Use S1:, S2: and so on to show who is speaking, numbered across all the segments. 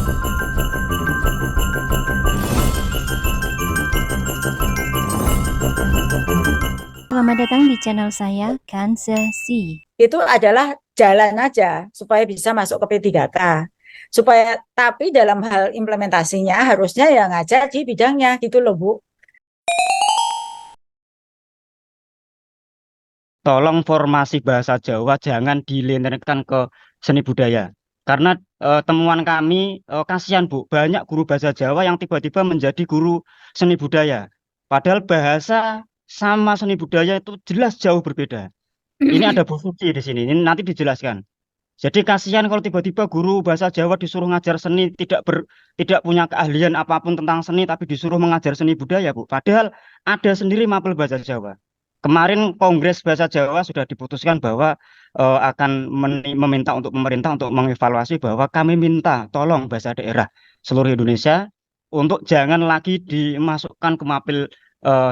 S1: Selamat datang di channel saya, Kansasi.
S2: Itu adalah jalan aja supaya bisa masuk ke P3K. Supaya tapi dalam hal implementasinya harusnya ya ngajar di bidangnya gitu loh Bu.
S3: Tolong formasi bahasa Jawa jangan dilenterkan ke seni budaya. Karena temuan kami kasihan Bu, banyak guru bahasa Jawa yang tiba-tiba menjadi guru seni budaya. Padahal bahasa sama seni budaya itu jelas jauh berbeda. Ini ada Bu Suci di sini, ini nanti dijelaskan. Jadi kasihan kalau tiba-tiba guru bahasa Jawa disuruh ngajar seni tidak punya keahlian apapun tentang seni tapi disuruh mengajar seni budaya, Bu. Padahal ada sendiri mapel bahasa Jawa. Kemarin Kongres Bahasa Jawa sudah diputuskan bahwa akan meminta untuk pemerintah untuk mengevaluasi bahwa kami minta tolong bahasa daerah seluruh Indonesia untuk jangan lagi dimasukkan ke mapel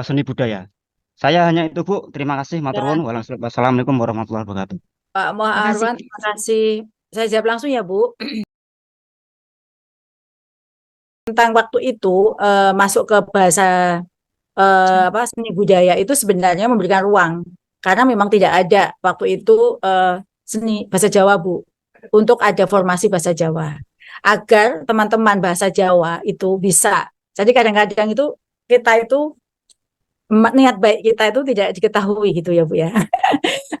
S3: seni budaya. Saya hanya itu Bu. Terima kasih. Matur
S2: Ya,
S3: nuwun. Wassalamualaikum warahmatullahi wabarakatuh.
S2: Pak
S1: Makasih.
S2: Arwan, terima kasih. Saya jawab langsung ya Bu. Tentang waktu itu masuk ke bahasa seni budaya itu sebenarnya memberikan ruang karena memang tidak ada waktu itu seni bahasa Jawa Bu untuk ada formasi bahasa Jawa agar teman-teman bahasa Jawa itu bisa. Jadi kadang-kadang itu kita itu niat baik kita itu tidak diketahui gitu ya Bu ya.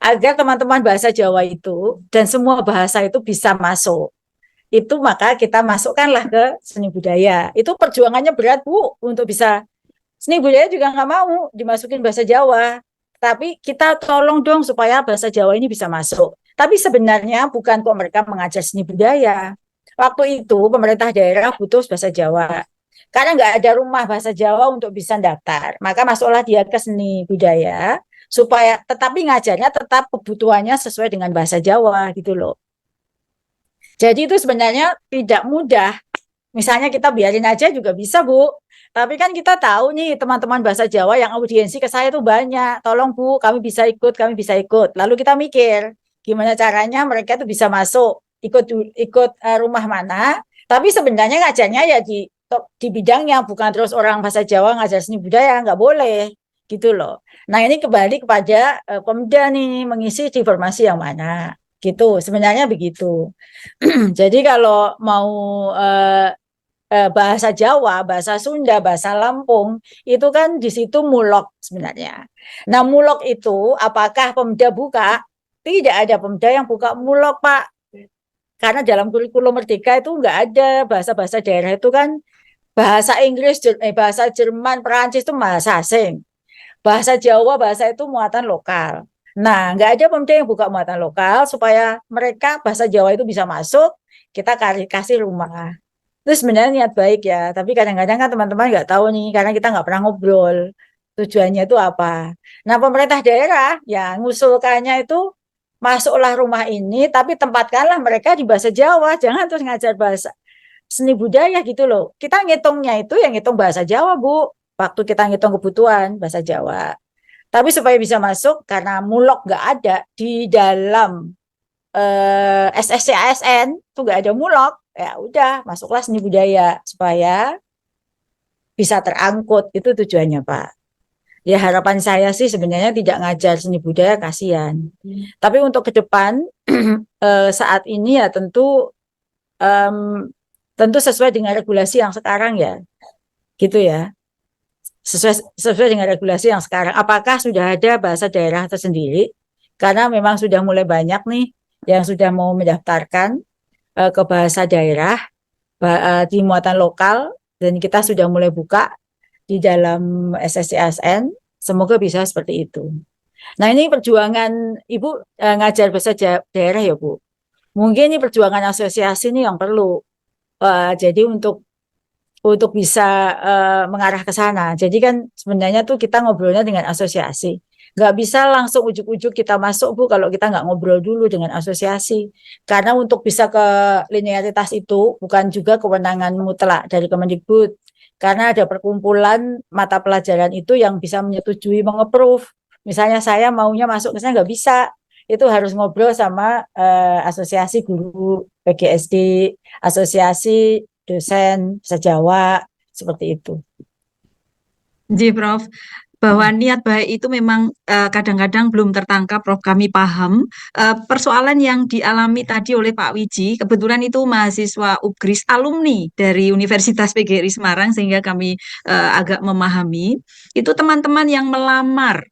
S2: Agar teman-teman bahasa Jawa itu dan semua bahasa itu bisa masuk. Itu maka kita masukkanlah ke seni budaya. Itu perjuangannya berat Bu untuk bisa. Seni budaya juga nggak mau dimasukin bahasa Jawa. Tapi kita tolong dong supaya bahasa Jawa ini bisa masuk. Tapi sebenarnya bukan kok mereka mengajar seni budaya. Waktu itu pemerintah daerah butuh bahasa Jawa. Karena nggak ada rumah bahasa Jawa untuk bisa daftar. Maka masuklah dia ke seni budaya. Supaya tetapi ngajarnya tetap kebutuhannya sesuai dengan bahasa Jawa gitu loh. Jadi itu sebenarnya tidak mudah. Misalnya kita biarin aja juga bisa, Bu. Tapi kan kita tahu nih teman-teman bahasa Jawa yang audiensi ke saya tuh banyak. Tolong Bu, kami bisa ikut, kami bisa ikut. Lalu kita mikir gimana caranya mereka tuh bisa masuk, ikut rumah mana. Tapi sebenarnya ngajarnya ya di bidangnya, bukan terus orang bahasa Jawa ngajar seni budaya, nggak boleh gitu loh. Nah ini kembali kepada Pemda nih mengisi di formasi yang mana gitu. Sebenarnya begitu. Jadi kalau mau bahasa Jawa, bahasa Sunda, bahasa Lampung, itu kan di situ mulok sebenarnya. Nah, mulok itu apakah Pemda buka? Tidak ada Pemda yang buka mulok, Pak. Karena dalam kurikulum Merdeka itu nggak ada bahasa-bahasa daerah itu kan bahasa Inggris, bahasa Jerman, Perancis itu bahasa asing. Bahasa Jawa, bahasa itu muatan lokal. Nah, nggak ada Pemda yang buka muatan lokal supaya mereka bahasa Jawa itu bisa masuk, kita kasih rumah. Itu sebenarnya niat baik ya, tapi kadang-kadang kan teman-teman nggak tahu nih, karena kita nggak pernah ngobrol tujuannya itu apa. Nah, pemerintah daerah yang ngusulkannya itu masuklah rumah ini, tapi tempatkanlah mereka di bahasa Jawa, jangan terus ngajar bahasa seni budaya gitu loh. Kita ngitungnya itu yang ngitung bahasa Jawa, Bu. Waktu kita ngitung kebutuhan bahasa Jawa. Tapi supaya bisa masuk, karena mulok nggak ada di dalam SSC ASN, tuh nggak ada mulok, ya udah masuklah seni budaya supaya bisa terangkut, itu tujuannya Pak. Ya harapan saya sih sebenarnya tidak ngajar seni budaya, kasihan. Tapi untuk ke depan saat ini ya tentu sesuai dengan regulasi yang sekarang ya, gitu ya. Sesuai dengan regulasi yang sekarang. Apakah sudah ada bahasa daerah tersendiri? Karena memang sudah mulai banyak nih yang sudah mau mendaftarkan ke bahasa daerah di muatan lokal, dan kita sudah mulai buka di dalam SSCSN. Semoga bisa seperti itu. Nah ini perjuangan Ibu ngajar bahasa daerah ya Bu. Mungkin ini perjuangan asosiasi ini yang perlu. Jadi untuk bisa mengarah ke sana. Jadi kan sebenarnya tuh kita ngobrolnya dengan asosiasi. Nggak bisa langsung ujuk-ujuk kita masuk Bu kalau kita nggak ngobrol dulu dengan asosiasi. Karena untuk bisa ke linearitas itu bukan juga kewenangan mutlak dari Kemendikbud. Karena ada perkumpulan mata pelajaran itu yang bisa menyetujui, mengapprove. Misalnya saya maunya masuk ke sana nggak bisa. Itu harus ngobrol sama asosiasi guru PGSD, asosiasi dosen bahasa Jawa seperti itu.
S4: Nggih, Prof. Bahwa niat baik itu memang kadang-kadang belum tertangkap, Prof. Kami paham. Persoalan yang dialami tadi oleh Pak Wiji, kebetulan itu mahasiswa UGRIS alumni dari Universitas PGRI Semarang, sehingga kami agak memahami. Itu teman-teman yang melamar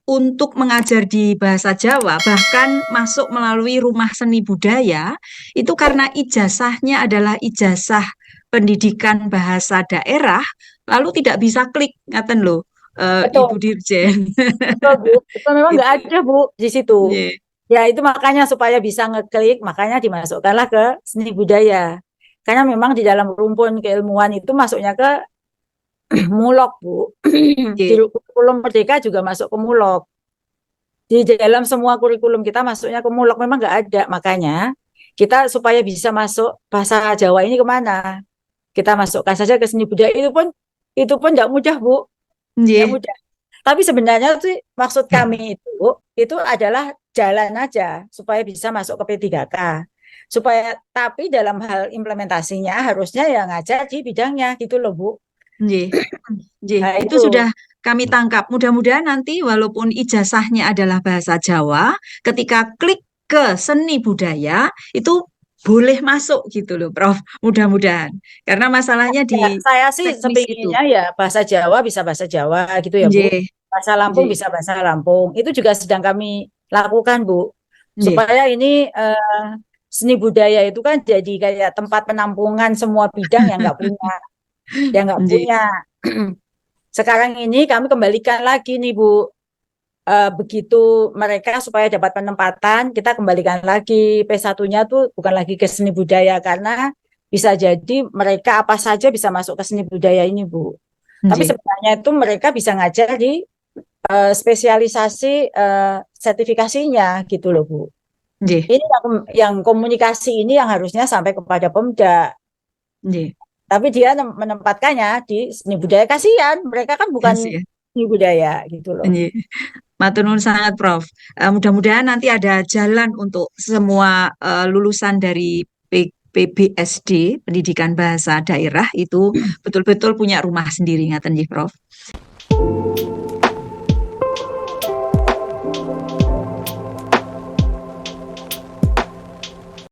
S4: untuk mengajar di bahasa Jawa, bahkan masuk melalui rumah seni budaya, itu karena ijazahnya adalah ijazah pendidikan bahasa daerah, lalu tidak bisa klik, ngaten loh, Ibu
S2: Betul,
S4: Dirjen.
S2: betul Bu. Betul memang nggak
S4: Itu,
S2: ada Bu di situ.
S4: nggih,
S2: Ya itu makanya supaya bisa ngeklik, makanya dimasukkanlah ke seni budaya. Karena memang di dalam rumpun keilmuan itu masuknya ke mulok Bu. Di
S4: nggih,
S2: kurikulum Merdeka juga masuk ke mulok. Di dalam semua kurikulum kita masuknya ke mulok memang nggak ada. Makanya kita supaya bisa masuk bahasa Jawa ini kemana? Kita masukkan saja ke seni budaya, itu pun nggak mudah Bu, nggak
S4: nggih,
S2: mudah. Tapi sebenarnya sih maksud kami itu adalah jalan aja supaya bisa masuk ke P3K. Tapi dalam hal implementasinya harusnya yang ngajar di bidangnya gitu loh Bu.
S4: nggih, nggih.
S2: Nah
S4: Itu
S2: itu.
S4: sudah kami tangkap. Mudah-mudahan nanti walaupun ijazahnya adalah bahasa Jawa, ketika klik ke seni budaya, itu boleh masuk gitu loh, Prof. Mudah-mudahan. Karena masalahnya
S2: Ya,
S4: di
S2: saya sih
S4: teknis itu.
S2: sepinginnya ya bahasa Jawa bisa bahasa Jawa gitu ya Bu.
S4: Nggih,
S2: Bahasa Lampung
S4: nggih,
S2: bisa bahasa Lampung. Itu juga sedang kami lakukan Bu.
S4: nggih.
S2: Supaya ini seni budaya itu kan jadi kayak tempat penampungan semua bidang yang nggak punya. Yang nggak
S4: Nggih,
S2: punya. Sekarang ini kami kembalikan lagi nih Bu. Begitu mereka supaya dapat penempatan, kita kembalikan lagi P1-nya tuh bukan lagi ke seni budaya karena bisa jadi mereka apa saja bisa masuk ke seni budaya ini Bu. Tapi
S4: nggih,
S2: sebenarnya itu mereka bisa ngajar di spesialisasi sertifikasinya gitu loh Bu.
S4: nggih,
S2: Ini yang komunikasi ini yang harusnya sampai kepada Pemda.
S4: nggih.
S2: Tapi dia menempatkannya di seni budaya, kasihan. Mereka kan bukan
S4: Kasih ya.
S2: seni budaya gitu loh.
S4: Nggih. Matur nuwun sangat, Prof. Mudah-mudahan nanti ada jalan untuk semua lulusan dari PBSD, Pendidikan Bahasa Daerah, itu betul-betul punya rumah sendiri, ngaten nggih, Prof.